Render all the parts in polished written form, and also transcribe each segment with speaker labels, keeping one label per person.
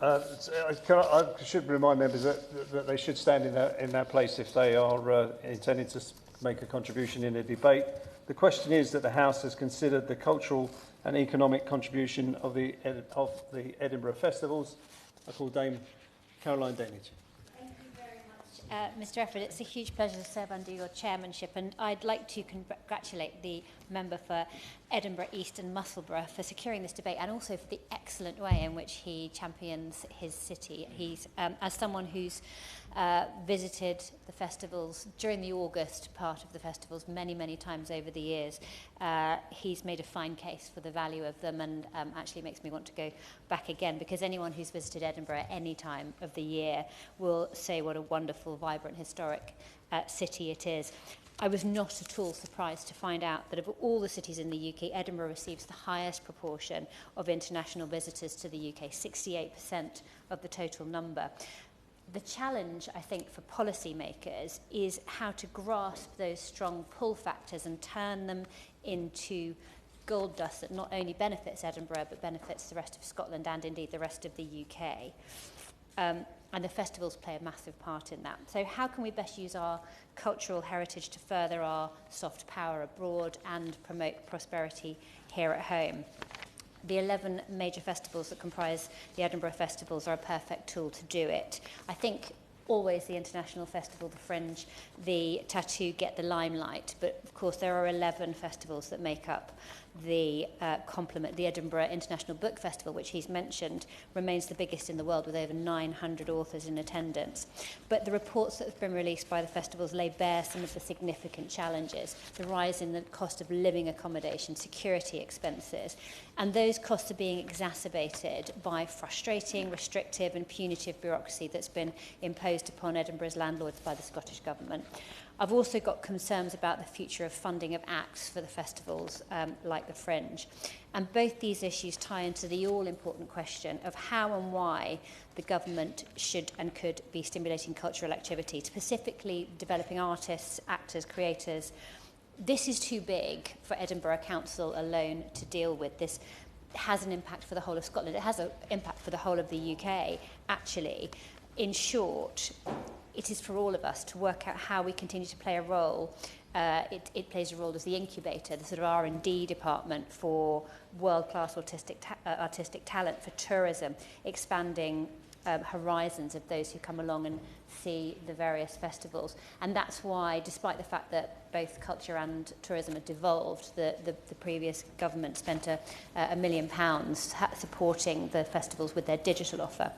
Speaker 1: I should remind members that they should stand in their place if they are intending to make a contribution in a debate. The question is that the House has considered the cultural and economic contribution of the Edinburgh Festivals. I call Dame Caroline Dainage.
Speaker 2: Thank you very much, Mr. Efford. It's a huge pleasure to serve under your chairmanship, and I'd like to congratulate the member for Edinburgh East and Musselburgh for securing this debate, and also for the excellent way in which he champions his city. He's, as someone who's visited the festivals during the August part of the festivals many times over the years, he's made a fine case for the value of them, and actually makes me want to go back again, because anyone who's visited Edinburgh at any time of the year will say what a wonderful, vibrant, historic city it is. I was not at all surprised to find out that of all the cities in the UK, Edinburgh receives the highest proportion of international visitors to the UK, 68% of the total number. The challenge, I think, for policymakers is how to grasp those strong pull factors and turn them into gold dust that not only benefits Edinburgh but benefits the rest of Scotland and indeed the rest of the UK. And the festivals play a massive part in that. So how can we best use our cultural heritage to further our soft power abroad and promote prosperity here at home? The 11 major festivals that comprise the Edinburgh Festivals are a perfect tool to do it. I think always the International Festival, the Fringe, the Tattoo get the limelight, but of course there are 11 festivals that make up the complement. The Edinburgh International Book Festival, which he's mentioned, remains the biggest in the world with over 900 authors in attendance. But the reports that have been released by the festivals lay bare some of the significant challenges: the rise in the cost of living accommodation, security expenses, and those costs are being exacerbated by frustrating, restrictive and punitive bureaucracy that's been imposed upon Edinburgh's landlords by the Scottish Government. I've also got concerns about the future of funding of acts for the festivals, like the Fringe. And both these issues tie into the all-important question of how and why the government should and could be stimulating cultural activity, specifically developing artists, actors, creators. This is too big for Edinburgh Council alone to deal with. This has an impact for the whole of Scotland. It has an impact for the whole of the UK, actually. In short, it is for all of us to work out how we continue to play a role. It plays a role as the incubator, the sort of R&D department for world-class artistic talent, for tourism, expanding horizons of those who come along and see the various festivals. And that's why, despite the fact that both culture and tourism had devolved, the previous government spent £1 million supporting the festivals with their digital offer.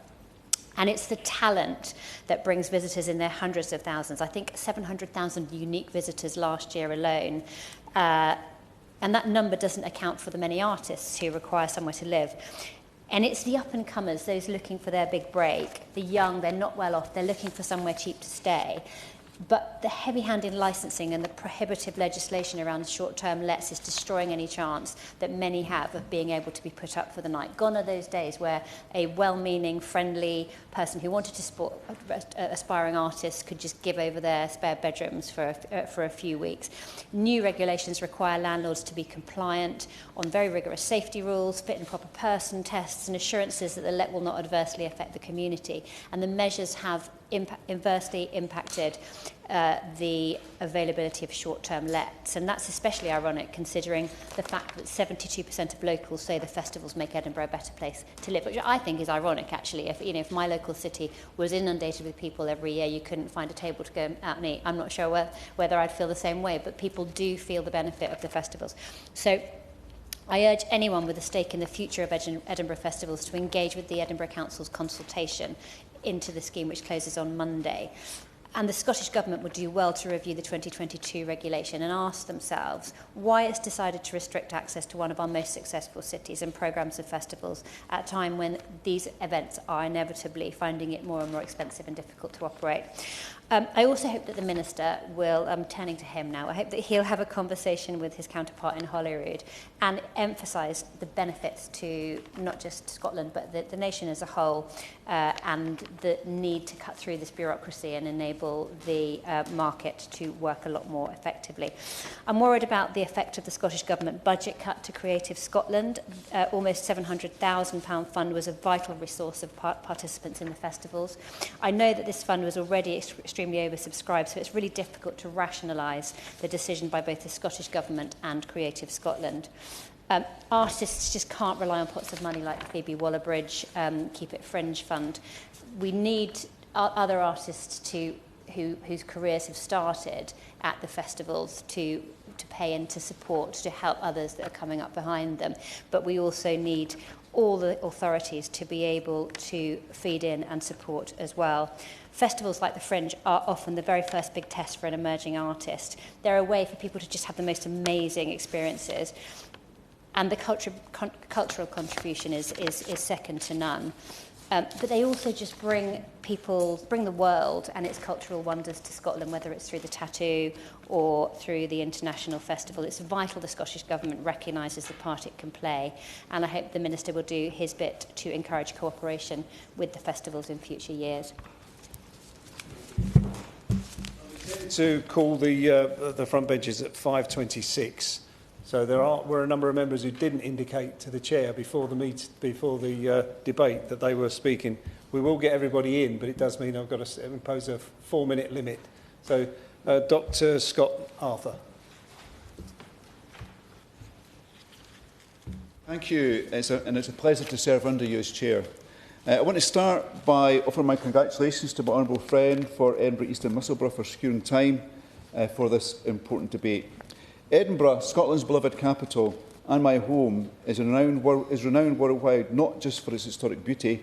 Speaker 2: And it's the talent that brings visitors in their hundreds of thousands. I think 700,000 unique visitors last year alone. And that number doesn't account for the many artists who require somewhere to live. And it's the up-and-comers, those looking for their big break. The young, they're not well off, they're looking for somewhere cheap to stay. But the heavy-handed licensing and the prohibitive legislation around short-term lets is destroying any chance that many have of being able to be put up for the night. Gone are those days where a well-meaning, friendly person who wanted to support aspiring artists could just give over their spare bedrooms for a few weeks. New regulations require landlords to be compliant on very rigorous safety rules, fit and proper person tests, and assurances that the let will not adversely affect the community. And the measures have inversely impacted the availability of short-term lets. And that's especially ironic considering the fact that 72% of locals say the festivals make Edinburgh a better place to live, which I think is ironic, actually. If my local city was inundated with people every year, you couldn't find a table to go out and eat. I'm not sure whether I'd feel the same way, but people do feel the benefit of the festivals. So I urge anyone with a stake in the future of Edinburgh Festivals to engage with the Edinburgh Council's consultation into the scheme, which closes on Monday. And the Scottish Government would do well to review the 2022 regulation and ask themselves why it's decided to restrict access to one of our most successful cities and programmes of festivals at a time when these events are inevitably finding it more and more expensive and difficult to operate. I also hope that the Minister will, turning to him now, I hope that he'll have a conversation with his counterpart in Holyrood and emphasise the benefits to not just Scotland but the nation as a whole, and the need to cut through this bureaucracy and enable enable the market to work a lot more effectively. I'm worried about the effect of the Scottish Government budget cut to Creative Scotland. Almost £700,000 fund was a vital resource of participants in the festivals. I know that this fund was already extremely oversubscribed, so it's really difficult to rationalise the decision by both the Scottish Government and Creative Scotland. Artists just can't rely on pots of money like the Phoebe Waller-Bridge Keep It Fringe Fund. We need other artists whose careers have started at the festivals to pay and to support, to help others that are coming up behind them. But we also need all the authorities to be able to feed in and support as well. Festivals like the Fringe are often the very first big test for an emerging artist. They're a way for people to just have the most amazing experiences. And the cultural contribution is second to none. But they also just bring the world and its cultural wonders to Scotland, whether it's through the tattoo or through the international festival. It's vital the Scottish Government recognises the part it can play, and I hope the Minister will do his bit to encourage cooperation with the festivals in future years.
Speaker 1: To call the front benches at 5:26. So were a number of members who didn't indicate to the chair before the debate that they were speaking. We will get everybody in, but it does mean I've got to impose a 4-minute limit. So, Dr. Scott Arthur.
Speaker 3: Thank you, it's a pleasure to serve under you as chair. I want to start by offering my congratulations to my honourable friend for Edinburgh East and Musselburgh for securing time for this important debate. Edinburgh, Scotland's beloved capital and my home, is renowned worldwide not just for its historic beauty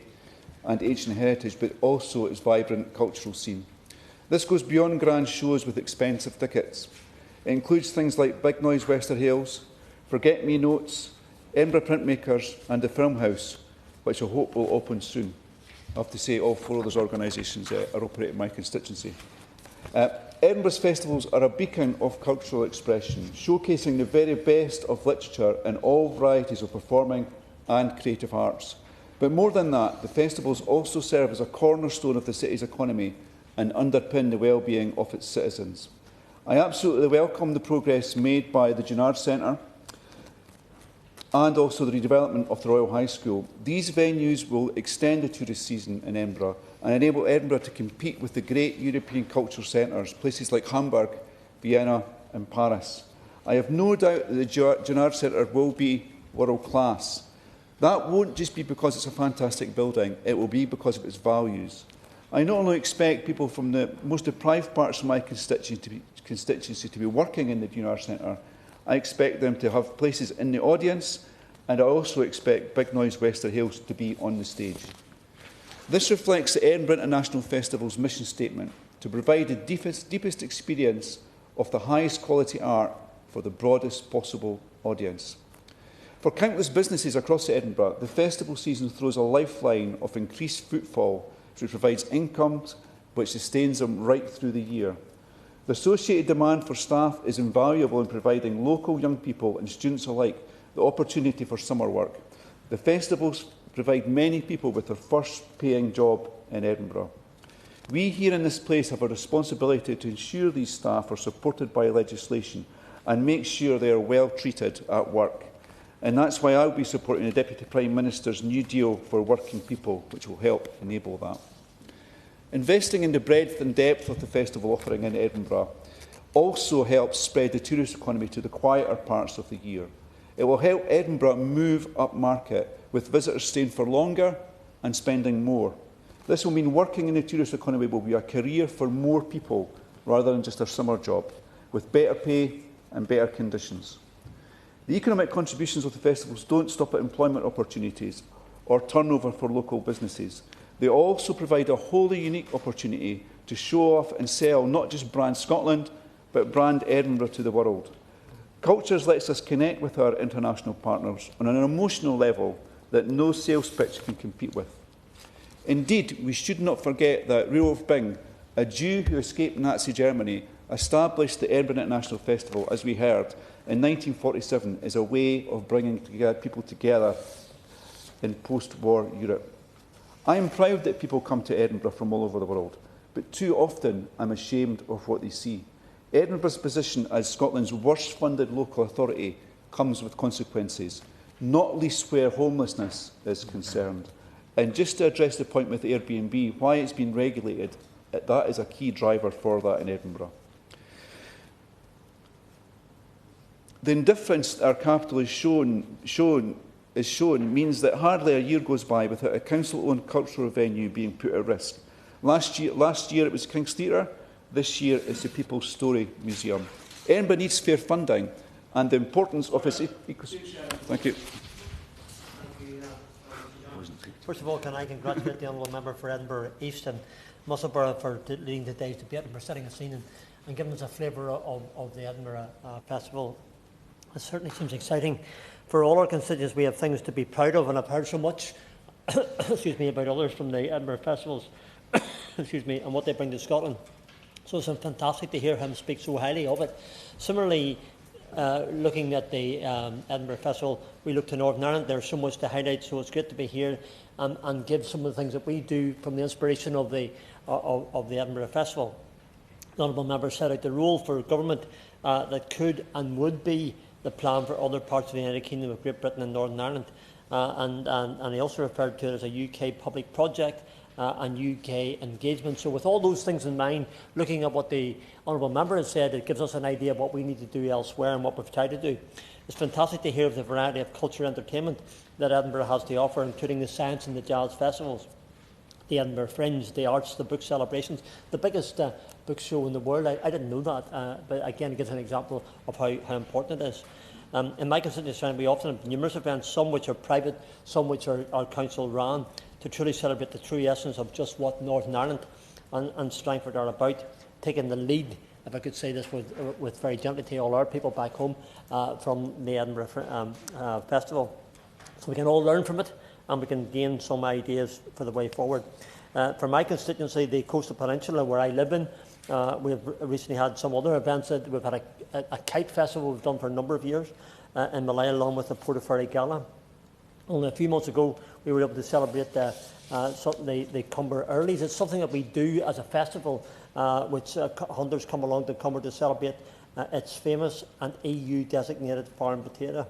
Speaker 3: and ancient heritage, but also its vibrant cultural scene. This goes beyond grand shows with expensive tickets. It includes things like Big Noise Westerhales, Forget-Me-Notes, Edinburgh Printmakers and the Film House, which I hope will open soon. I have to say all 4 of those organisations are operating in my constituency. Edinburgh's festivals are a beacon of cultural expression, showcasing the very best of literature and all varieties of performing and creative arts. But more than that, the festivals also serve as a cornerstone of the city's economy and underpin the well-being of its citizens. I absolutely welcome the progress made by the Junard Centre and also the redevelopment of the Royal High School. These venues will extend the tourist season in Edinburgh and enable Edinburgh to compete with the great European cultural centres, places like Hamburg, Vienna and Paris. I have no doubt that the Junard Centre will be world class. That won't just be because it's a fantastic building, it will be because of its values. I not only expect people from the most deprived parts of my constituency to be working in the Junard Centre, I expect them to have places in the audience, and I also expect Big Noise Westerhales to be on the stage. This reflects the Edinburgh International Festival's mission statement to provide the deepest experience of the highest quality art for the broadest possible audience. For countless businesses across Edinburgh, the festival season throws a lifeline of increased footfall, which provides incomes which sustains them right through the year. The associated demand for staff is invaluable in providing local young people and students alike the opportunity for summer work. The festivals provide many people with their first paying job in Edinburgh. We here in this place have a responsibility to ensure these staff are supported by legislation and make sure they are well treated at work. And that's why I'll be supporting the Deputy Prime Minister's new deal for working people, which will help enable that. Investing in the breadth and depth of the festival offering in Edinburgh also helps spread the tourist economy to the quieter parts of the year. It will help Edinburgh move upmarket, with visitors staying for longer and spending more. This will mean working in the tourist economy will be a career for more people rather than just a summer job, with better pay and better conditions. The economic contributions of the festivals don't stop at employment opportunities or turnover for local businesses. They also provide a wholly unique opportunity to show off and sell not just brand Scotland, but brand Edinburgh to the world. Cultures lets us connect with our international partners on an emotional level that no sales pitch can compete with. Indeed, we should not forget that Rudolf Bing, a Jew who escaped Nazi Germany, established the Edinburgh International Festival, as we heard, in 1947 as a way of bringing people together in post-war Europe. I am proud that people come to Edinburgh from all over the world, but too often I'm ashamed of what they see. Edinburgh's position as Scotland's worst funded local authority comes with consequences, not least where homelessness is concerned. And just to address the point with Airbnb, why it's been regulated, that is a key driver for that in Edinburgh. The indifference our capital is shown means that hardly a year goes by without a council-owned cultural venue being put at risk. Last year it was King's Theatre. This year it's the People's Story Museum. Edinburgh needs fair funding, and the importance of its Thank you.
Speaker 4: First of all, can I congratulate the honourable member for Edinburgh East and Musselburgh for leading today's debate and for setting a scene and giving us a flavour of the Edinburgh Festival. It certainly seems exciting for all our constituents. We have things to be proud of, and I've heard so much excuse me, about others from the Edinburgh Festivals excuse me, and what they bring to Scotland. So it's fantastic to hear him speak so highly of it. Similarly, looking at the Edinburgh Festival, we look to Northern Ireland. There's so much to highlight, so it's great to be here and give some of the things that we do from the inspiration of the Edinburgh Festival. The honourable member set out the role for government that could and would be the plan for other parts of the United Kingdom of Great Britain and Northern Ireland. And he also referred to it as a UK public project and UK engagement. So with all those things in mind, looking at what the honourable member has said, it gives us an idea of what we need to do elsewhere and what we've tried to do. It's fantastic to hear of the variety of culture and entertainment that Edinburgh has to offer, including the science and the jazz festivals, the Edinburgh Fringe, the arts, the book celebrations, the biggest book show in the world. I didn't know that, but again, it gives an example of how important it is. In my constituency, we often have numerous events, some which are private, some which are council run, to truly celebrate the true essence of just what Northern Ireland and Strangford are about, taking the lead, if I could say this with very gently to all our people back home, from the Edinburgh Festival. So we can all learn from it and we can gain some ideas for the way forward. For my constituency, the Coastal Peninsula, where I live in, we've recently had some other events. We've had a kite festival we've done for a number of years in Malaya, along with the Portaferry Gala. Only a few months ago, we were able to celebrate the Cumber Earlies. It's something that we do as a festival, which hunters come along to Cumber to celebrate its famous and EU-designated farm potato,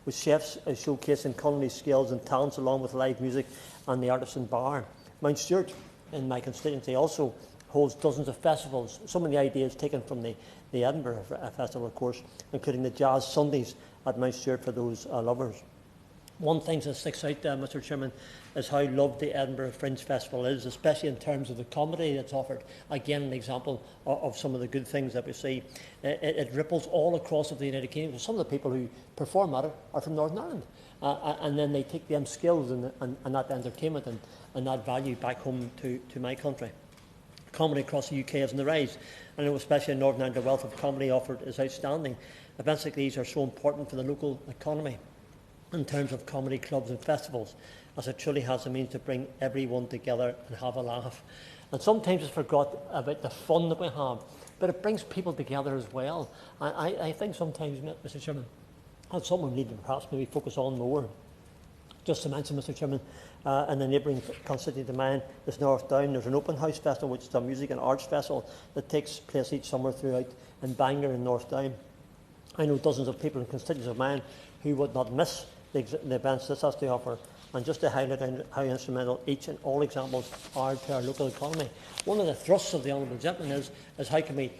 Speaker 4: with chefs showcasing culinary skills and talents along with live music and the artisan bar. Mount Stewart, in my constituency, also holds dozens of festivals. Some of the ideas taken from the Edinburgh Festival, of course, including the Jazz Sundays at Mount Stewart for those lovers. One thing that sticks out, Mr Chairman, is how loved the Edinburgh Fringe Festival is, especially in terms of the comedy that's offered. Again, an example of some of the good things that we see. It ripples all across of the United Kingdom. Some of the people who perform at it are from Northern Ireland. And then they take them skills and that entertainment and that value back home to my country. Comedy across the UK is on the rise. I know especially in Northern Ireland the wealth of comedy offered is outstanding. Events like these are so important for the local economy in terms of comedy clubs and festivals, as it truly has the means to bring everyone together and have a laugh. And sometimes it's forgot about the fun that we have, but it brings people together as well. I think sometimes, Mr Chairman, that's something we need to perhaps maybe focus on more. Just to mention, Mr Chairman, in the neighbouring constituency of mine, there's North Down. There's an open house festival, which is a music and arts festival that takes place each summer throughout in Bangor and North Down. I know dozens of people in constituencies of mine who would not miss the events this has to offer, and just to highlight how instrumental each and all examples are to our local economy. One of the thrusts of the honourable gentleman is how can we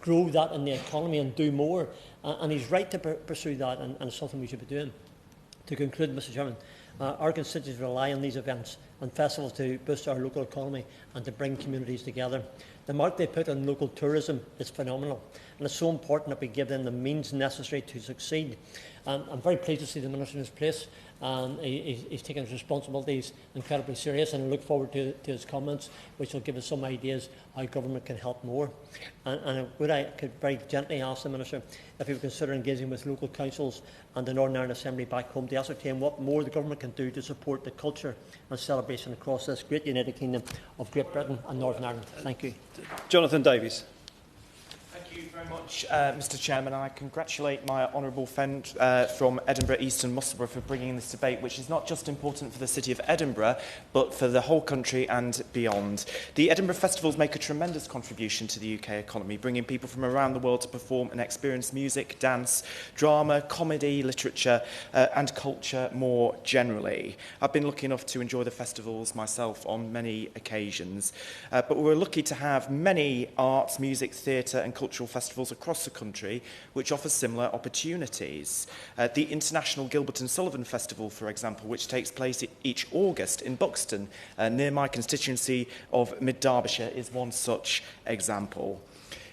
Speaker 4: grow that in the economy and do more, and he's right to pursue that, and it's something we should be doing. To conclude, Mr Chairman, our constituents rely on these events and festivals to boost our local economy and to bring communities together. The mark they put on local tourism is phenomenal, and it's so important that we give them the means necessary to succeed. I'm very pleased to see the Minister in his place. He's taken his responsibilities incredibly serious, and I look forward to his comments, which will give us some ideas how government can help more. And I could very gently ask the Minister if he would consider engaging with local councils and the Northern Ireland Assembly back home to ascertain what more the government can do to support the culture and celebration across this great United Kingdom of Great Britain and Northern Ireland. Thank you.
Speaker 1: Jonathan Davies.
Speaker 5: Thank Thank you very much, Mr Chairman. I congratulate my honourable friend from Edinburgh East and Musselburgh for bringing this debate, which is not just important for the city of Edinburgh, but for the whole country and beyond. The Edinburgh Festivals make a tremendous contribution to the UK economy, bringing people from around the world to perform and experience music, dance, drama, comedy, literature and culture more generally. I've been lucky enough to enjoy the festivals myself on many occasions, but we're lucky to have many arts, music, theatre and cultural festivals across the country which offer similar opportunities. The International Gilbert and Sullivan Festival, for example, which takes place each August in Buxton, near my constituency of Mid-Derbyshire, is one such example.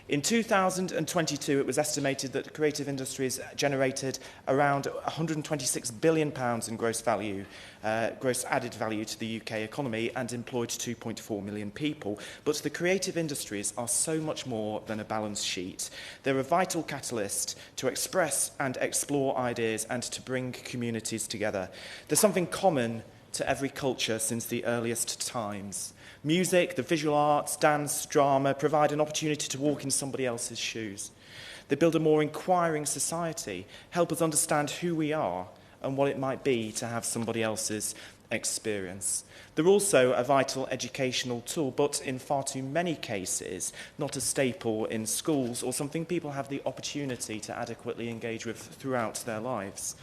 Speaker 5: In 2022, it was estimated that creative industries generated around £126 billion in gross added value to the UK economy and employed 2.4 million people. But the creative industries are so much more than a balance sheet. They're a vital catalyst to express and explore ideas and to bring communities together. There's something common to every culture since the earliest times. Music, the visual arts, dance, drama provide an opportunity to walk in somebody else's shoes. They build a more inquiring society, help us understand who we are and what it might be to have somebody else's experience. They're also a vital educational tool, but in far too many cases, not a staple in schools or something people have the opportunity to adequately engage with throughout their lives.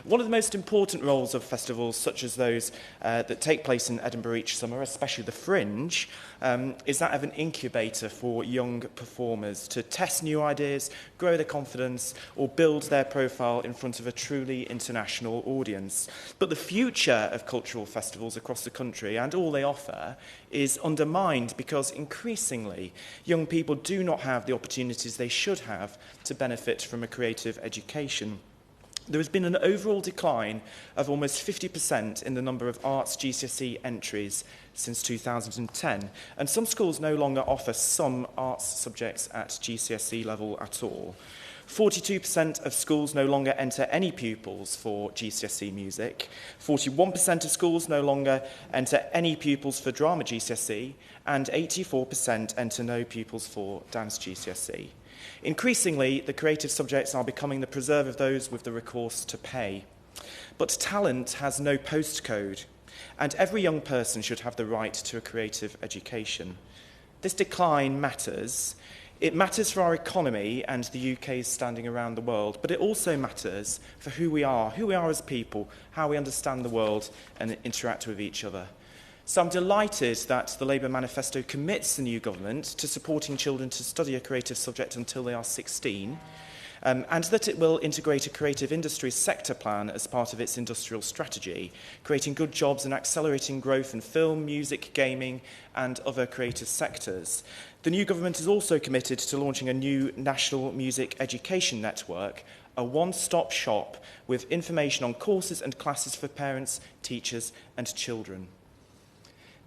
Speaker 5: One of the most important roles of festivals, such as those that take place in Edinburgh each summer, especially the Fringe, is that of an incubator for young performers to test new ideas, grow their confidence, or build their profile in front of a truly international audience. But the future of cultural festivals across the country and all they offer is undermined because increasingly young people do not have the opportunities they should have to benefit from a creative education. There has been an overall decline of almost 50% in the number of arts GCSE entries since 2010, and some schools no longer offer some arts subjects at GCSE level at all. 42% of schools no longer enter any pupils for GCSE music. 41% of schools no longer enter any pupils for drama GCSE, and 84% enter no pupils for dance GCSE. Increasingly, the creative subjects are becoming the preserve of those with the recourse to pay. But talent has no postcode, and every young person should have the right to a creative education. This decline matters. It matters for our economy and the UK's standing around the world, but it also matters for who we are as people, how we understand the world and interact with each other. So I'm delighted that the Labour manifesto commits the new government to supporting children to study a creative subject until they are 16, and that it will integrate a creative industries sector plan as part of its industrial strategy, creating good jobs and accelerating growth in film, music, gaming and other creative sectors. The new government is also committed to launching a new national music education network, a one-stop shop with information on courses and classes for parents, teachers and children.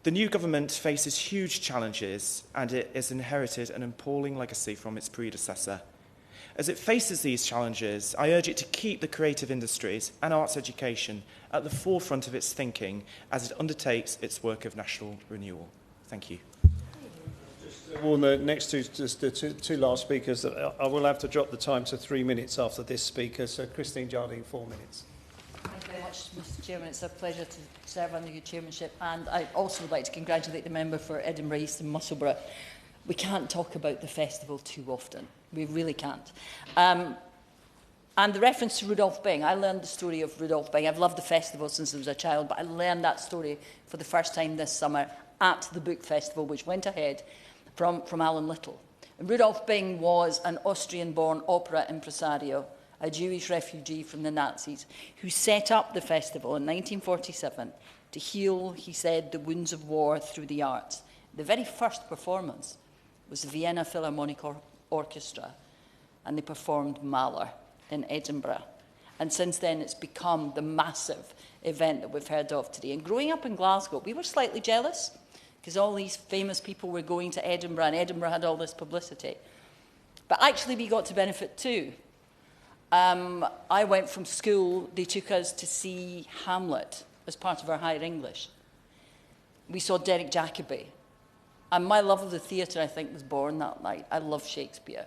Speaker 5: The new government faces huge challenges and it has inherited an appalling legacy from its predecessor. As it faces these challenges, I urge it to keep the creative industries and arts education at the forefront of its thinking as it undertakes its work of national renewal. Thank you.
Speaker 1: Well, the next two last speakers, I will have to drop the time to 3 minutes after this speaker. So Christine Jardine, 4 minutes.
Speaker 6: Thank you very much, Mr Chairman. It's a pleasure to serve under your chairmanship, and I also would like to congratulate the member for Edinburgh East and Musselburgh. We can't talk about the festival too often. We really can't. And the reference to Rudolph Bing, I learned the story of Rudolph Bing. I've loved the festival since I was a child, but I learned that story for the first time this summer at the book festival, which went ahead from Alan Little. And Rudolph Bing was an Austrian-born opera impresario, a Jewish refugee from the Nazis, who set up the festival in 1947 to heal, he said, the wounds of war through the arts. The very first performance was the Vienna Philharmonic Orchestra, and they performed Mahler in Edinburgh. And since then, it's become the massive event that we've heard of today. And growing up in Glasgow, we were slightly jealous, because all these famous people were going to Edinburgh, and Edinburgh had all this publicity. But actually, we got to benefit too. I went from school, they took us to see Hamlet as part of our higher English. We saw Derek Jacobi. And my love of the theatre, I think, was born that night. I love Shakespeare.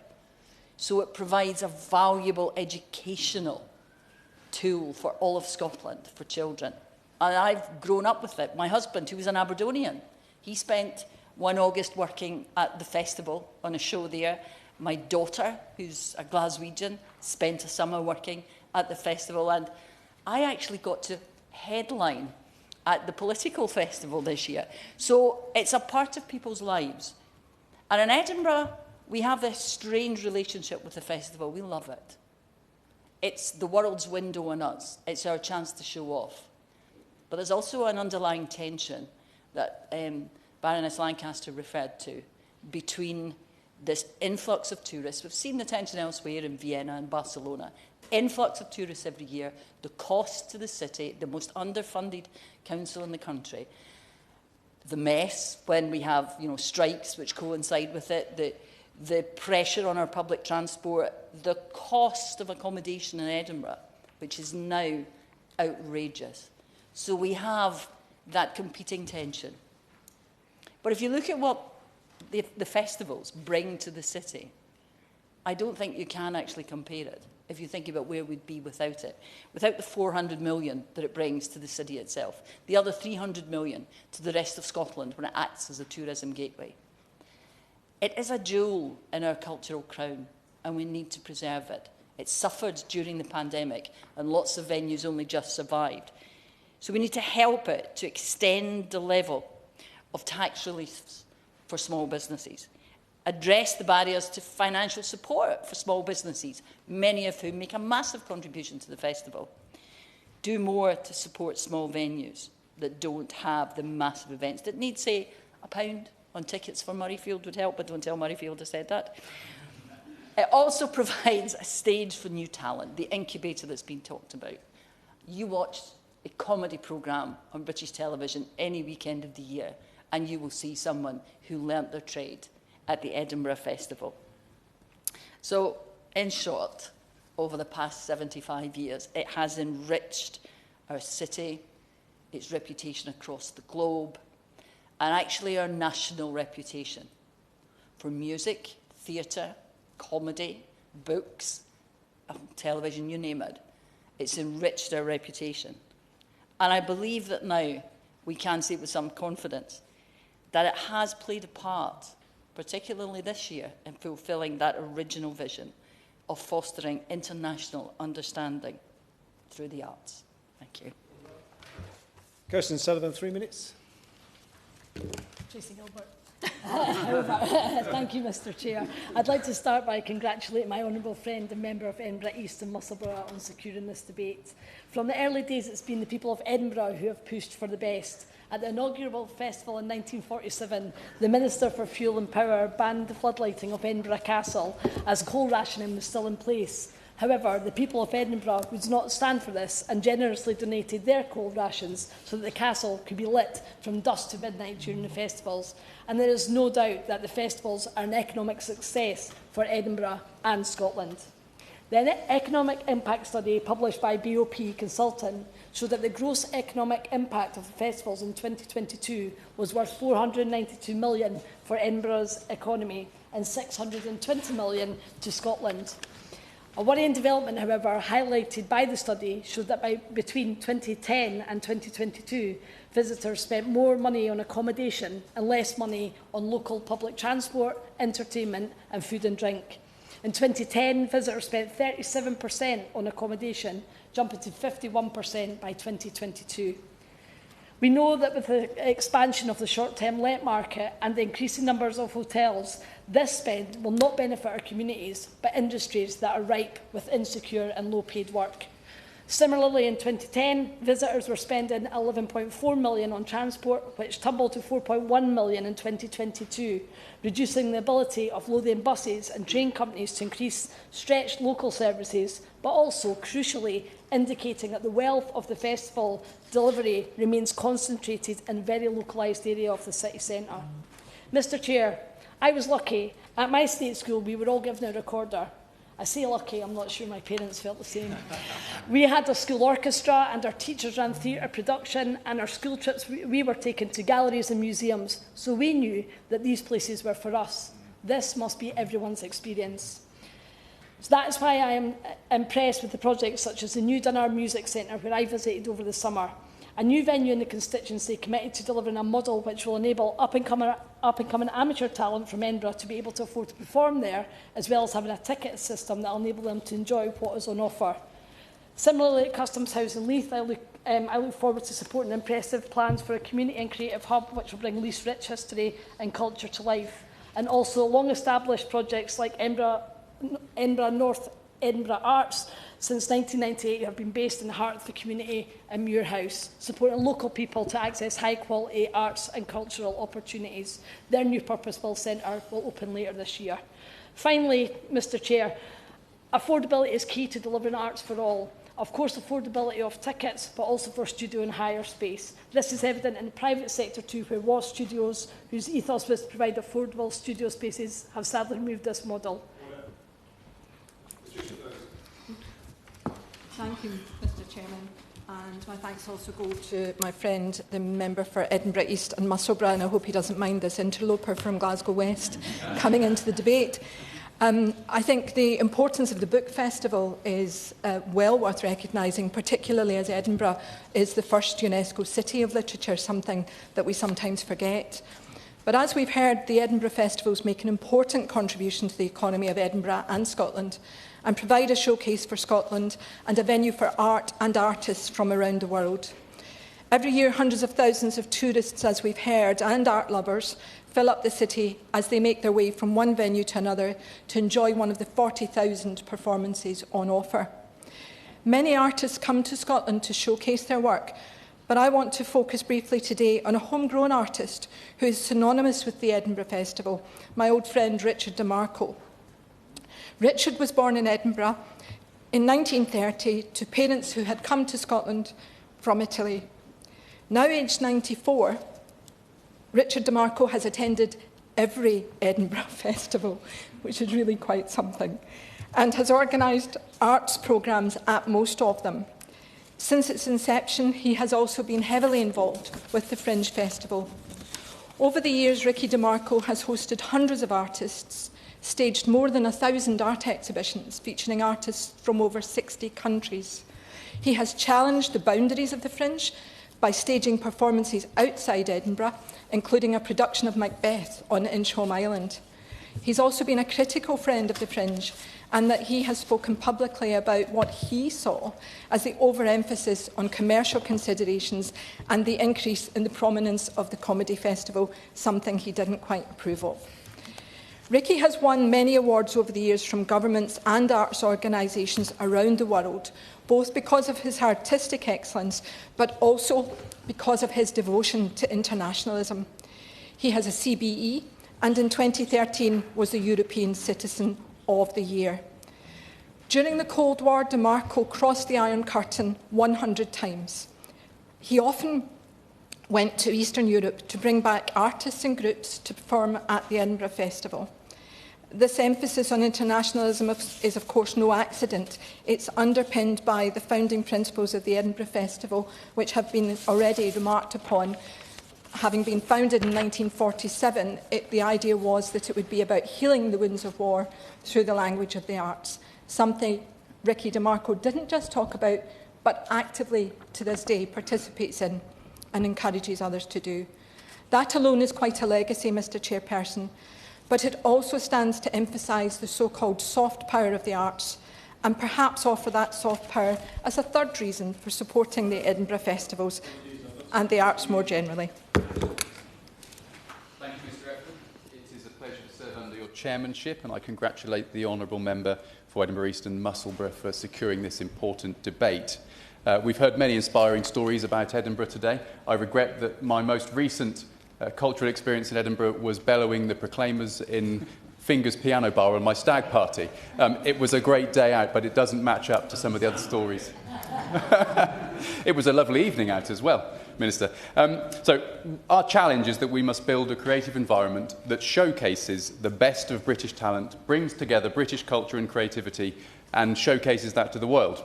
Speaker 6: So it provides a valuable educational tool for all of Scotland, for children. And I've grown up with it. My husband, who was an Aberdonian, he spent one August working at the festival on a show there. My daughter, who's a Glaswegian, spent a summer working at the festival. And I actually got to headline at the political festival this year. So it's a part of people's lives. And in Edinburgh, we have this strange relationship with the festival. We love it. It's the world's window on us. It's our chance to show off. But there's also an underlying tension that Baroness Lancaster referred to between this influx of tourists. We've seen the tension elsewhere in Vienna and Barcelona. Influx of tourists every year, the cost to the city, the most underfunded council in the country, the mess when we have strikes which coincide with it, the pressure on our public transport, the cost of accommodation in Edinburgh, which is now outrageous. So we have that competing tension. But if you look at what the festivals bring to the city, I don't think you can actually compare it if you think about where we'd be without it. Without the 400 million that it brings to the city itself, the other 300 million to the rest of Scotland when it acts as a tourism gateway. It is a jewel in our cultural crown, and we need to preserve it. It suffered during the pandemic, and lots of venues only just survived. So we need to help it to extend the level of tax reliefs for small businesses, address the barriers to financial support for small businesses, many of whom make a massive contribution to the festival, do more to support small venues that don't have the massive events that need, say, £1 on tickets for Murrayfield would help, but don't tell Murrayfield I said that. It also provides a stage for new talent, the incubator that's been talked about. You watch a comedy programme on British television any weekend of the year, and you will see someone who learnt their trade at the Edinburgh Festival. So, in short, over the past 75 years, it has enriched our city, its reputation across the globe, and actually our national reputation for music, theatre, comedy, books, television, you name it. It's enriched our reputation. And I believe that now we can say with some confidence that it has played a part, particularly this year, in fulfilling that original vision of fostering international understanding through the arts. Thank you.
Speaker 1: Kirsten Sullivan, 3 minutes.
Speaker 7: Tracy Gilbert. Thank you, Mr Chair. I'd like to start by congratulating my honourable friend and member of Edinburgh East and Musselburgh on securing this debate. From the early days, it's been the people of Edinburgh who have pushed for the best. At the inaugural festival in 1947, the Minister for Fuel and Power banned the floodlighting of Edinburgh Castle as coal rationing was still in place. However, the people of Edinburgh would not stand for this and generously donated their coal rations so that the castle could be lit from dusk to midnight during the festivals. And there is no doubt that the festivals are an economic success for Edinburgh and Scotland. The economic impact study published by BOP Consulting showed that the gross economic impact of the festivals in 2022 was worth £492 million for Edinburgh's economy and £620 million to Scotland. A worrying development, however, highlighted by the study showed that between 2010 and 2022, visitors spent more money on accommodation and less money on local public transport, entertainment and food and drink. In 2010, visitors spent 37% on accommodation, jumping to 51% by 2022. We know that with the expansion of the short-term let market and the increasing numbers of hotels, this spend will not benefit our communities, but industries that are ripe with insecure and low-paid work. Similarly, in 2010, visitors were spending £11.4 million on transport, which tumbled to £4.1 million in 2022, reducing the ability of Lothian buses and train companies to increase stretched local services, but also, crucially, indicating that the wealth of the festival delivery remains concentrated in a very localised area of the city centre. Mr Chair, I was lucky. At my state school, we were all given a recorder. I say lucky, I'm not sure my parents felt the same. We had a school orchestra and our teachers ran theatre production, and our school trips we were taken to galleries and museums, so we knew that these places were for us. This must be everyone's experience. So that is why I am impressed with the projects such as the new Dunnar Music Centre, where I visited over the summer. A new venue in the constituency committed to delivering a model which will enable up-and-coming amateur talent from Edinburgh to be able to afford to perform there, as well as having a ticket system that will enable them to enjoy what is on offer. Similarly, at Customs House in Leith, I look forward to supporting impressive plans for a community and creative hub which will bring Leith's rich history and culture to life, and also long-established projects like Edinburgh North Edinburgh Arts since 1998 have been based in the heart of the community in Muir House, supporting local people to access high-quality arts and cultural opportunities. Their new purpose-built centre will open later this year. Finally, Mr Chair, affordability is key to delivering arts for all. Of course, affordability of tickets, but also for studio and hire space. This is evident in the private sector too, where WAS Studios, whose ethos was to provide affordable studio spaces, have sadly removed this model.
Speaker 8: Thank you, Mr Chairman. And my thanks also go to my friend, the member for Edinburgh East and Musselburgh, and I hope he doesn't mind this interloper from Glasgow West coming into the debate. I think the importance of the Book Festival is well worth recognising, particularly as Edinburgh is the first UNESCO City of Literature, something that we sometimes forget. But as we've heard, the Edinburgh Festivals make an important contribution to the economy of Edinburgh and Scotland, and provide a showcase for Scotland and a venue for art and artists from around the world. Every year, hundreds of thousands of tourists, as we've heard, and art lovers fill up the city as they make their way from one venue to another to enjoy one of the 40,000 performances on offer. Many artists come to Scotland to showcase their work, but I want to focus briefly today on a homegrown artist who is synonymous with the Edinburgh Festival, my old friend Richard DeMarco. Richard was born in Edinburgh in 1930 to parents who had come to Scotland from Italy. Now aged 94, Richard DeMarco has attended every Edinburgh Festival, which is really quite something, and has organised arts programmes at most of them. Since its inception, he has also been heavily involved with the Fringe Festival. Over the years, Ricky DeMarco has hosted hundreds of artists, staged more than 1,000 art exhibitions featuring artists from over 60 countries. He has challenged the boundaries of the Fringe by staging performances outside Edinburgh, including a production of Macbeth on Inchholm Island. He's also been a critical friend of the Fringe, and that he has spoken publicly about what he saw as the overemphasis on commercial considerations and the increase in the prominence of the Comedy Festival, something he didn't quite approve of. Ricky has won many awards over the years from governments and arts organisations around the world, both because of his artistic excellence, but also because of his devotion to internationalism. He has a CBE, and in 2013 was the European Citizen of the Year. During the Cold War, DeMarco crossed the Iron Curtain 100 times. He often went to Eastern Europe to bring back artists and groups to perform at the Edinburgh Festival. This emphasis on internationalism is, of course, no accident. It's underpinned by the founding principles of the Edinburgh Festival, which have been already remarked upon. Having been founded in 1947, the idea was that it would be about healing the wounds of war through the language of the arts, something Ricky DeMarco didn't just talk about, but actively, to this day, participates in and encourages others to do. That alone is quite a legacy, Mr Chairperson, but it also stands to emphasise the so-called soft power of the arts, and perhaps offer that soft power as a third reason for supporting the Edinburgh Festivals and the arts more generally.
Speaker 9: Thank you, Mr Eckford. It is a pleasure to serve under your chairmanship, and I congratulate the honourable member for Edinburgh East and Musselburgh for securing this important debate. We've heard many inspiring stories about Edinburgh today. I regret that my most recent cultural experience in Edinburgh was bellowing the Proclaimers in Fingers Piano Bar on my stag party. It was a great day out, but it doesn't match up to some of the other stories. It was a lovely evening out as well, Minister. So our challenge is that we must build a creative environment that showcases the best of British talent, brings together British culture and creativity, and showcases that to the world.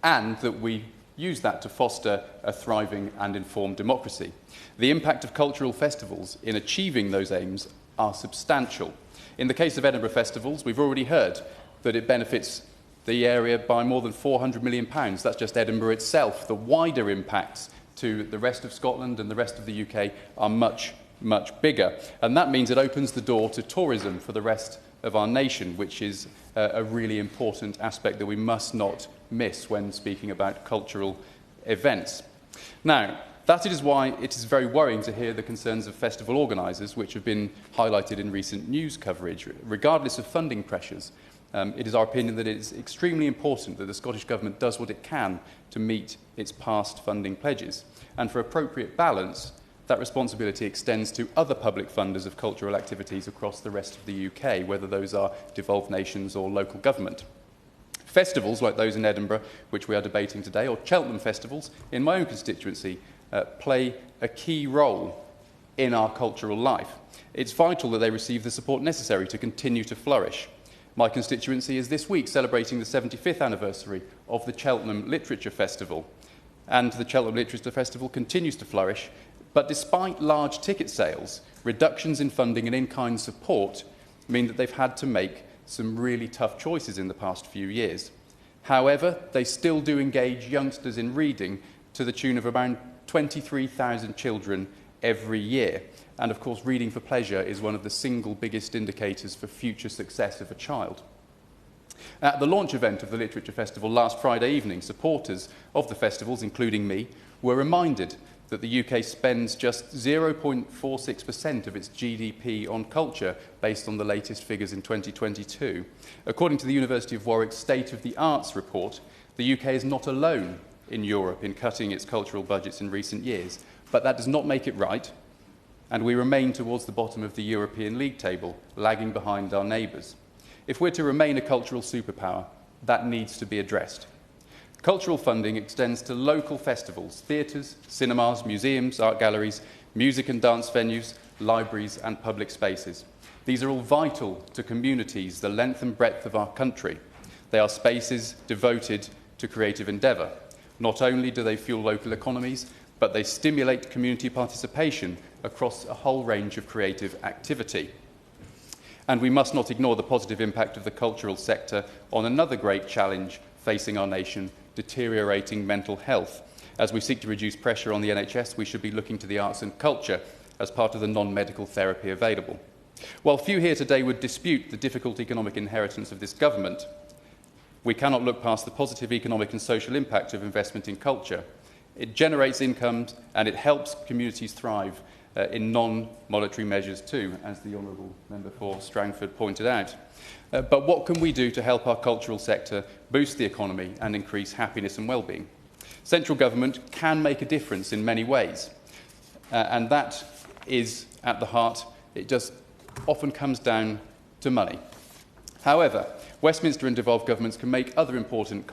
Speaker 9: And that we use that to foster a thriving and informed democracy. The impact of cultural festivals in achieving those aims are substantial. In the case of Edinburgh Festivals, we've already heard that it benefits the area by more than £400 million. That's just Edinburgh itself. The wider impacts to the rest of Scotland and the rest of the UK are much, much bigger. And that means it opens the door to tourism for the rest of our nation, which is a really important aspect that we must not miss when speaking about cultural events. Now, that is why it is very worrying to hear the concerns of festival organisers, which have been highlighted in recent news coverage. Regardless of funding pressures, it is our opinion that it is extremely important that the Scottish Government does what it can to meet its past funding pledges. And for appropriate balance, that responsibility extends to other public funders of cultural activities across the rest of the UK, whether those are devolved nations or local government. Festivals like those in Edinburgh, which we are debating today, or Cheltenham festivals in my own constituency, play a key role in our cultural life. It's vital that they receive the support necessary to continue to flourish. My constituency is this week celebrating the 75th anniversary of the Cheltenham Literature Festival. And the Cheltenham Literature Festival continues to flourish, but despite large ticket sales, reductions in funding and in-kind support mean that they've had to make some really tough choices in the past few years. However, they still do engage youngsters in reading to the tune of around 23,000 children every year. And of course, reading for pleasure is one of the single biggest indicators for future success of a child. At the launch event of the Literature Festival last Friday evening, supporters of the festivals, including me, were reminded that the UK spends just 0.46% of its GDP on culture, based on the latest figures in 2022. According to the University of Warwick's State of the Arts report, the UK is not alone in Europe in cutting its cultural budgets in recent years, but that does not make it right, and we remain towards the bottom of the European league table, lagging behind our neighbours. If we're to remain a cultural superpower, that needs to be addressed. Cultural funding extends to local festivals, theatres, cinemas, museums, art galleries, music and dance venues, libraries and public spaces. These are all vital to communities the length and breadth of our country. They are spaces devoted to creative endeavour. Not only do they fuel local economies, but they stimulate community participation across a whole range of creative activity. And we must not ignore the positive impact of the cultural sector on another great challenge facing our nation, deteriorating mental health. As we seek to reduce pressure on the NHS, we should be looking to the arts and culture as part of the non-medical therapy available. While few here today would dispute the difficult economic inheritance of this government, we cannot look past the positive economic and social impact of investment in culture. It generates incomes and it helps communities thrive in non-monetary measures too, as the Honourable Member for Strangford pointed out. But what can we do to help our cultural sector boost the economy and increase happiness and well-being? Central government can make a difference in many ways, and that is at the heart. It just often comes down to money. However, Westminster and devolved governments can make other important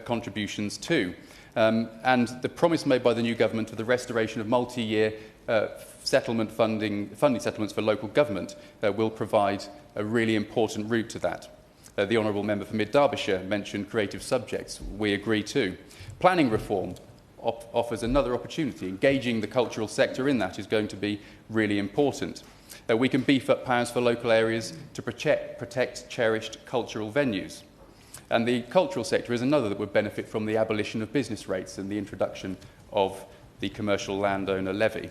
Speaker 9: contributions too, and the promise made by the new government of the restoration of multi-year funding settlements for local government will provide a really important route to that. The Honourable Member for Mid-Derbyshire mentioned creative subjects. We agree too. Planning reform offers another opportunity. Engaging the cultural sector in that is going to be really important. We can beef up powers for local areas to protect cherished cultural venues. And the cultural sector is another that would benefit from the abolition of business rates and the introduction of the commercial landowner levy.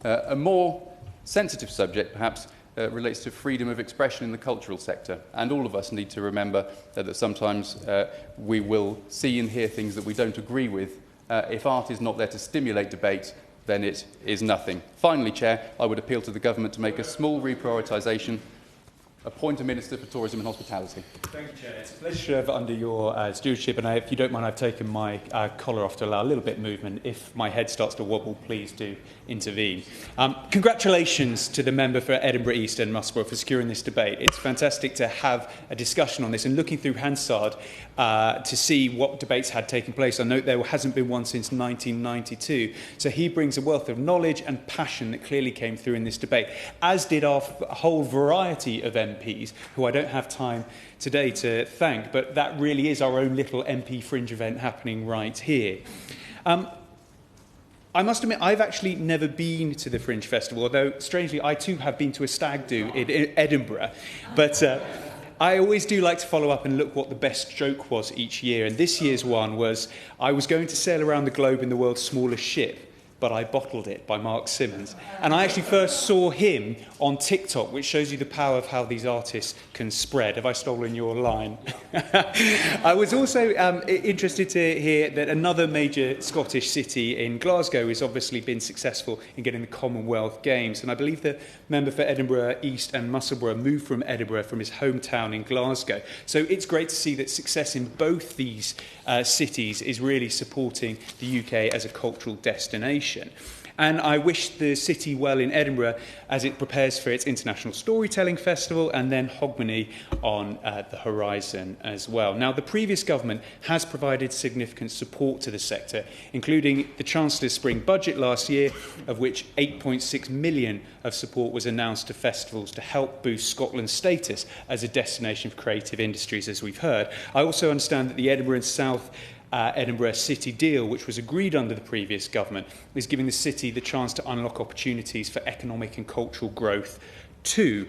Speaker 9: A more sensitive subject, perhaps, relates to freedom of expression in the cultural sector. And all of us need to remember that sometimes we will see and hear things that we don't agree with. If art is not there to stimulate debate, then it is nothing. Finally, Chair, I would appeal to the Government to make a small reprioritisation, appoint a Minister for Tourism and Hospitality.
Speaker 10: Thank you, Chair. It's a pleasure to serve under your stewardship, and if you don't mind, I've taken my collar off to allow a little bit of movement. If my head starts to wobble, please do intervene. Congratulations to the member for Edinburgh East and Musselburgh for securing this debate. It's fantastic to have a discussion on this, and looking through Hansard to see what debates had taken place. I note there hasn't been one since 1992. So he brings a wealth of knowledge and passion that clearly came through in this debate, as did our whole variety of MPs, who I don't have time today to thank, but that really is our own little MP Fringe event happening right here. I must admit, I've actually never been to the Fringe Festival, although, strangely, I too have been to a stag do in Edinburgh. But I always do like to follow up and look what the best joke was each year. And this year's one was, I was going to sail around the globe in the world's smallest ship, but I bottled it, by Mark Simmons. And I actually first saw him on TikTok, which shows you the power of how these artists can spread. Have I stolen your line? I was also interested to hear that another major Scottish city in Glasgow has obviously been successful in getting the Commonwealth Games. And I believe the member for Edinburgh East and Musselburgh moved from Edinburgh from his hometown in Glasgow. So it's great to see that success in both these cities is really supporting the UK as a cultural destination. And I wish the city well in Edinburgh as it prepares for its International Storytelling Festival and then Hogmanay on the horizon as well. Now, the previous government has provided significant support to the sector, including the Chancellor's spring budget last year, of which 8.6 million of support was announced to festivals to help boost Scotland's status as a destination for creative industries, as we've heard. I also understand that the Edinburgh and South Edinburgh City deal, which was agreed under the previous government, is giving the city the chance to unlock opportunities for economic and cultural growth too.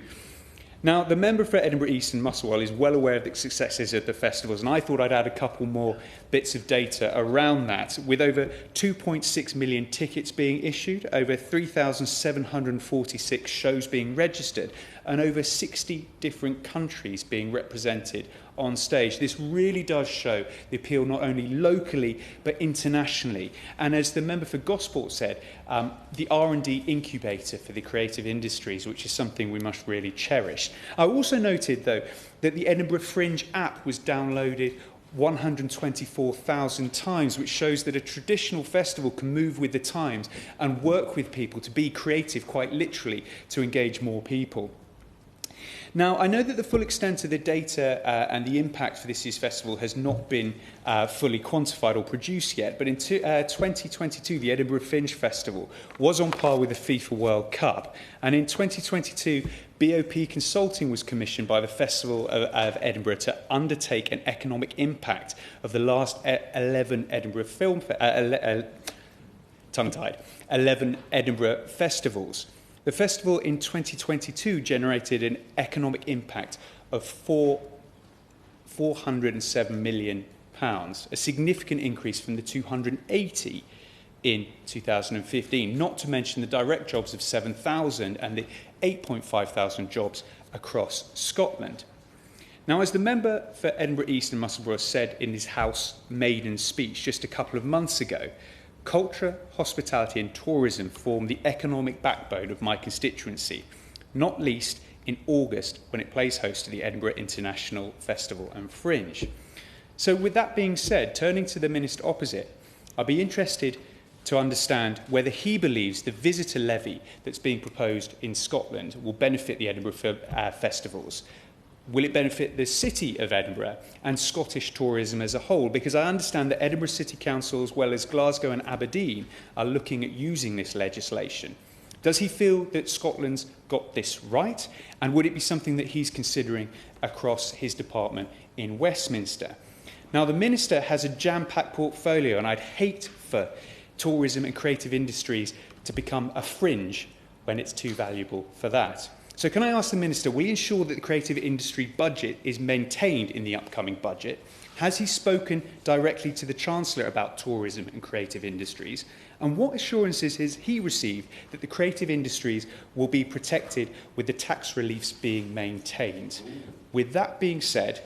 Speaker 10: Now, the member for Edinburgh East and Musselburgh is well aware of the successes of the festivals, and I thought I'd add a couple more bits of data around that. With over 2.6 million tickets being issued, over 3,746 shows being registered, and over 60 different countries being represented on stage. This really does show the appeal not only locally but internationally. And as the member for Gosport said, the R&D incubator for the creative industries, which is something we must really cherish. I also noted, though, that the Edinburgh Fringe app was downloaded 124,000 times, which shows that a traditional festival can move with the times and work with people to be creative, quite literally, to engage more people. Now, I know that the full extent of the data and the impact for this year's festival has not been fully quantified or produced yet, but in 2022, the Edinburgh Fringe Festival was on par with the FIFA World Cup. And in 2022, BOP Consulting was commissioned by the Festival of Edinburgh to undertake an economic impact of the last 11 Edinburgh 11 Edinburgh festivals. The festival in 2022 generated an economic impact of £407 million, a significant increase from the 280 in 2015, not to mention the direct jobs of 7,000 and the 8,500 jobs across Scotland. Now, as the member for Edinburgh East and Musselburgh said in his House maiden speech just a couple of months ago, culture, hospitality and tourism form the economic backbone of my constituency, not least in August when it plays host to the Edinburgh International Festival and Fringe. So with that being said, turning to the Minister opposite, I'd be interested to understand whether he believes the visitor levy that's being proposed in Scotland will benefit the Edinburgh festivals. Will it benefit the city of Edinburgh and Scottish tourism as a whole? Because I understand that Edinburgh City Council, as well as Glasgow and Aberdeen, are looking at using this legislation. Does he feel that Scotland's got this right? And would it be something that he's considering across his department in Westminster? Now, the Minister has a jam-packed portfolio, and I'd hate for tourism and creative industries to become a fringe when it's too valuable for that. So can I ask the Minister, will he ensure that the creative industry budget is maintained in the upcoming budget? Has he spoken directly to the Chancellor about tourism and creative industries? And what assurances has he received that the creative industries will be protected with the tax reliefs being maintained? With that being said,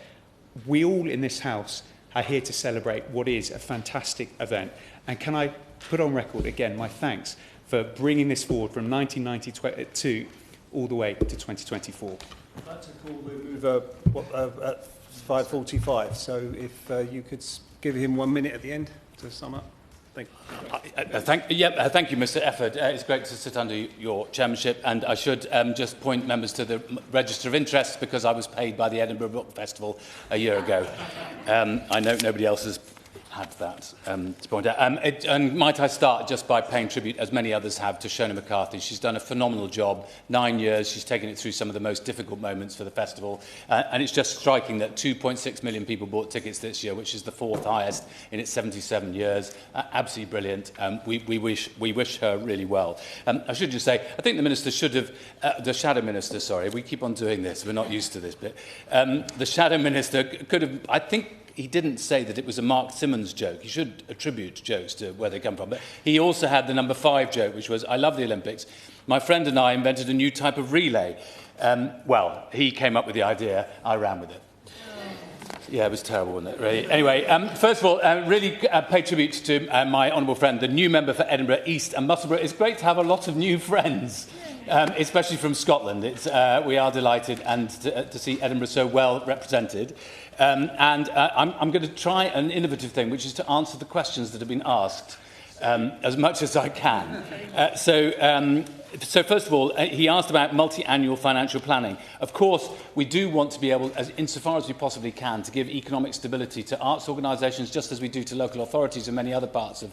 Speaker 10: we all in this House are here to celebrate what is a fantastic event. And can I put on record again my thanks for bringing this forward from 1992 all the way to 2024.
Speaker 1: I'd like to call the mover at 5:45. So if you could give him 1 minute at the end to sum up. Thank you.
Speaker 11: Thank you, Mr. Efford. It's great to sit under your chairmanship, and I should just point members to the register of interests because I was paid by the Edinburgh Book Festival a year ago. I note nobody else has had that to point out. And might I start just by paying tribute, as many others have, to Shona McCarthy. She's done a phenomenal job. 9 years, she's taken it through some of the most difficult moments for the festival. And it's just striking that 2.6 million people bought tickets this year, which is the 4th highest in its 77 years. Absolutely brilliant. We wish her really well. I should just say, I think the Minister should have, the Shadow Minister, sorry, we keep on doing this, we're not used to this bit. The Shadow Minister could have, I think, he didn't say that it was a Mark Simmons joke. He should attribute jokes to where they come from. But he also had the number 5 joke, which was, I love the Olympics. My friend and I invented a new type of relay. Well, he came up with the idea. I ran with it. Yeah, it was terrible, wasn't it? Really? Anyway, first of all, really pay tribute to my honourable friend, the new member for Edinburgh East and Musselburgh. It's great to have a lot of new friends, especially from Scotland. We are delighted and to see Edinburgh so well represented. I'm going to try an innovative thing, which is to answer the questions that have been asked as much as I can. So first of all, he asked about multi-annual financial planning. Of course, we do want to be able, insofar as we possibly can, to give economic stability to arts organisations, just as we do to local authorities and many other parts of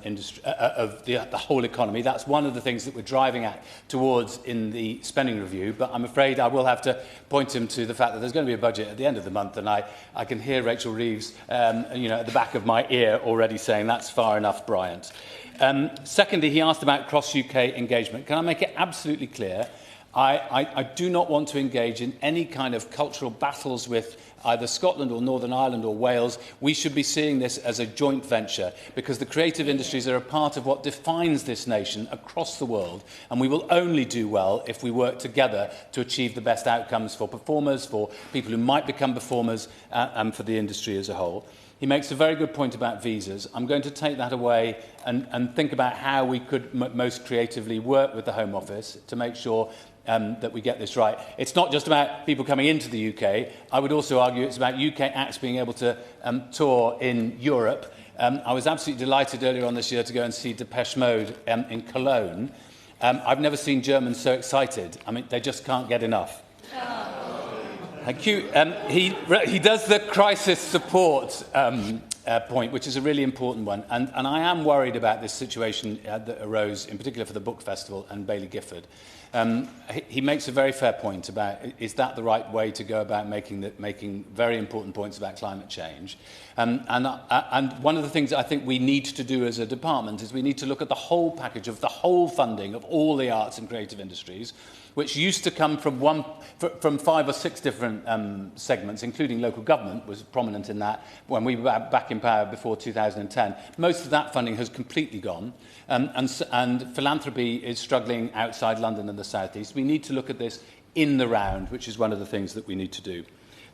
Speaker 11: the whole economy. That's one of the things that we're driving towards in the spending review. But I'm afraid I will have to point him to the fact that there's going to be a budget at the end of the month, and I can hear Rachel Reeves, at the back of my ear already saying that's far enough, Bryant. Secondly, he asked about cross-UK engagement. Can I make it absolutely clear? I do not want to engage in any kind of cultural battles with either Scotland or Northern Ireland or Wales. We should be seeing this as a joint venture, because the creative industries are a part of what defines this nation across the world, and we will only do well if we work together to achieve the best outcomes for performers, for people who might become performers, and for the industry as a whole. He makes a very good point about visas. I'm going to take that away and think about how we could most creatively work with the Home Office to make sure that we get this right. It's not just about people coming into the UK. I would also argue it's about UK acts being able to tour in Europe. I was absolutely delighted earlier on this year to go and see Depeche Mode in Cologne. I've never seen Germans so excited. I mean, they just can't get enough. Thank you. He does the crisis support point, which is a really important one. And I am worried about this situation that arose, in particular for the Book Festival and Baillie Gifford. He makes a very fair point about, is that the right way to go about making very important points about climate change? And one of the things I think we need to do as a department is we need to look at the whole package of the whole funding of all the arts and creative industries, which used to come from 5 or 6 different segments, including local government was prominent in that when we were back in power before 2010. Most of that funding has completely gone, and philanthropy is struggling outside London and the South East. We need to look at this in the round, which is one of the things that we need to do.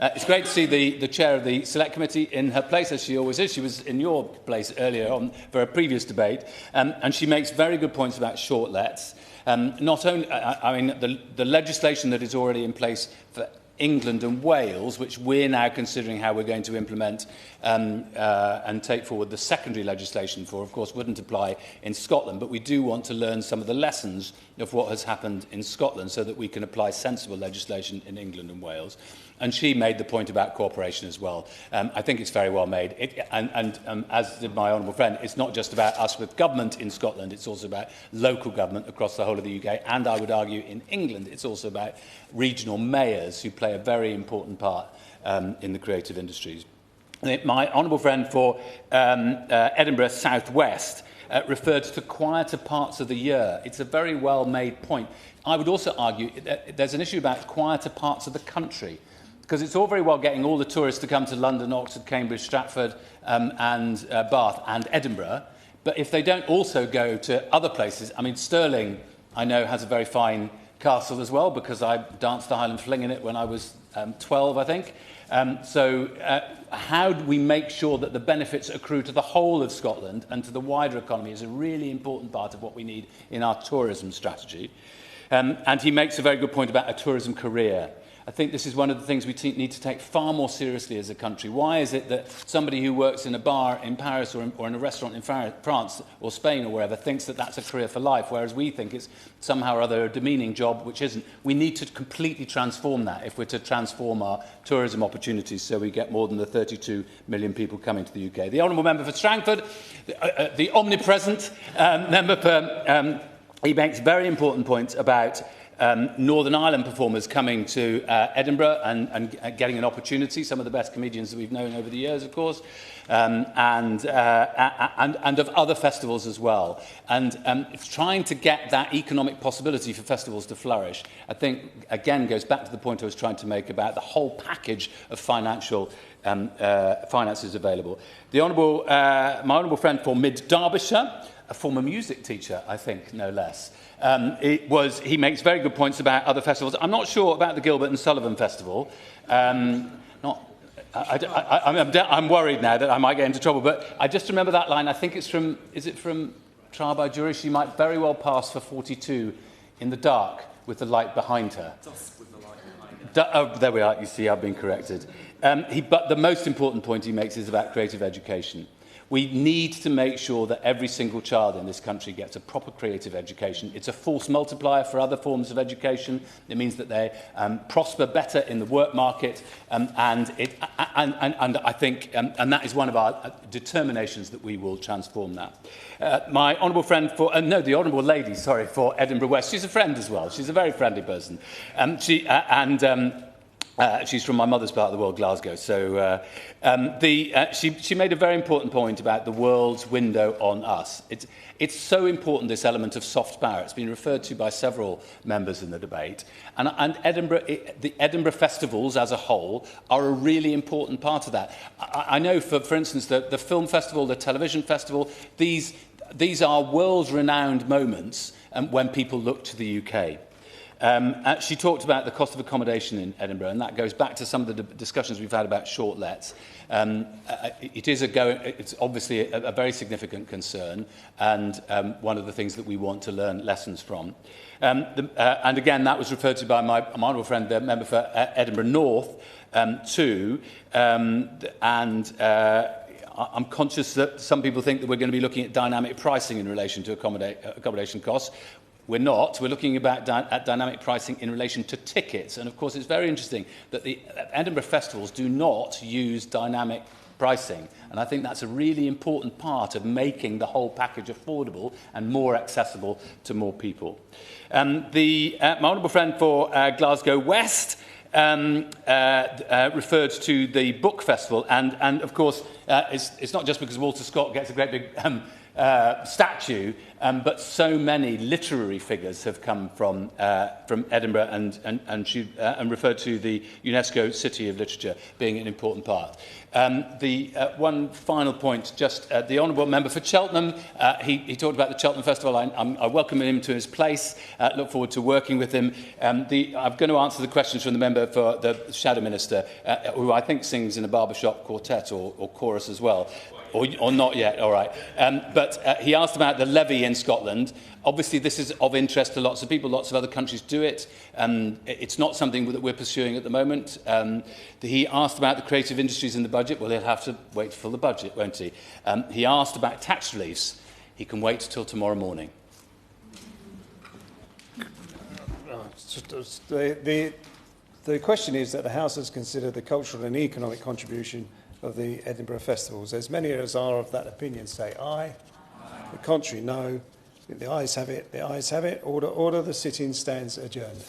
Speaker 11: It's great to see the chair of the Select Committee in her place, as she always is. She was in your place earlier on for a previous debate, and she makes very good points about short lets. Not only, the legislation that is already in place for England and Wales, which we're now considering how we're going to implement and take forward the secondary legislation for, of course, wouldn't apply in Scotland. But we do want to learn some of the lessons of what has happened in Scotland so that we can apply sensible legislation in England and Wales. And she made the point about cooperation as well. I think it's very well made. As did my honourable friend, it's not just about us with government in Scotland, it's also about local government across the whole of the UK. And I would argue in England, it's also about regional mayors who play a very important part in the creative industries. My honourable friend for Edinburgh South West referred to quieter parts of the year. It's a very well-made point. I would also argue that there's an issue about quieter parts of the country, because it's all very well getting all the tourists to come to London, Oxford, Cambridge, Stratford and Bath and Edinburgh, but if they don't also go to other places, I mean, Stirling, I know, has a very fine castle as well, because I danced the Highland Fling in it when I was 12, I think. How do we make sure that the benefits accrue to the whole of Scotland and to the wider economy is a really important part of what we need in our tourism strategy. And he makes a very good point about a tourism career. I think this is one of the things we need to take far more seriously as a country. Why is it that somebody who works in a bar in Paris or in a restaurant in France or Spain or wherever thinks that that's a career for life, whereas we think it's somehow or other a demeaning job, which isn't? We need to completely transform that if we're to transform our tourism opportunities so we get more than the 32 million people coming to the UK. The Honourable Member for Strangford, the omnipresent member for... he makes very important points about Northern Ireland performers coming to Edinburgh and getting an opportunity, some of the best comedians that we've known over the years, of course, and of other festivals as well. And it's trying to get that economic possibility for festivals to flourish, I think, again, goes back to the point I was trying to make about the whole package of financial finances available. My honourable friend for Mid-Derbyshire, a former music teacher, I think, no less. He makes very good points about other festivals. I'm not sure about the Gilbert and Sullivan Festival. I'm worried now that I might get into trouble, but I just remember that line. I think it's from, is it from Trial by Jury? She might very well pass for 42 in the dark with the light behind her.
Speaker 5: Dusk with the light behind her.
Speaker 11: Oh, there we are. You see, I've been corrected. But the most important point he makes is about creative education. We need to make sure that every single child in this country gets a proper creative education. It's a force multiplier for other forms of education. It means that they prosper better in the work market, and I think that is one of our determinations that we will transform that. My honourable friend for the honourable lady, sorry, for Edinburgh West. She's a friend as well. She's a very friendly person. She's from my mother's part of the world, Glasgow. So she made a very important point about the world's window on us. It's so important, this element of soft power. It's been referred to by several members in the debate. And the Edinburgh Festivals as a whole are a really important part of that. I know, for instance, the film festival, the television festival, these are world-renowned moments when people look to the UK. She talked about the cost of accommodation in Edinburgh, and that goes back to some of the discussions we've had about short lets. It's obviously a very significant concern, and one of the things that we want to learn lessons from. And again, that was referred to by my honourable friend, the member for Edinburgh North, too. I'm conscious that some people think that we're going to be looking at dynamic pricing in relation to accommodation costs. We're not. We're looking at dynamic pricing in relation to tickets. And, of course, it's very interesting that the Edinburgh Festivals do not use dynamic pricing. And I think that's a really important part of making the whole package affordable and more accessible to more people. My honourable friend for Glasgow West referred to the book festival. And of course, it's not just because Walter Scott gets a great big statue, but so many literary figures have come from Edinburgh and referred to the UNESCO City of Literature being an important part. One final point, just the Honourable Member for Cheltenham, he talked about the Cheltenham Festival. I welcome him to his place, look forward to working with him. I'm going to answer the questions from the member for the Shadow Minister, who I think sings in a barbershop quartet or chorus as well. Or not yet, all right. But he asked about the levy in Scotland. Obviously, this is of interest to lots of people. Lots of other countries do it. It's not something that we're pursuing at the moment. He asked about the creative industries in the budget. Well, he'll have to wait for the budget, won't he? He asked about tax reliefs. He can wait till tomorrow morning.
Speaker 1: The question is that the House has considered the cultural and economic contribution of the Edinburgh Festivals. As many as are of that opinion say aye. The contrary, no. The ayes have it. The ayes have it. Order. The sitting stands adjourned.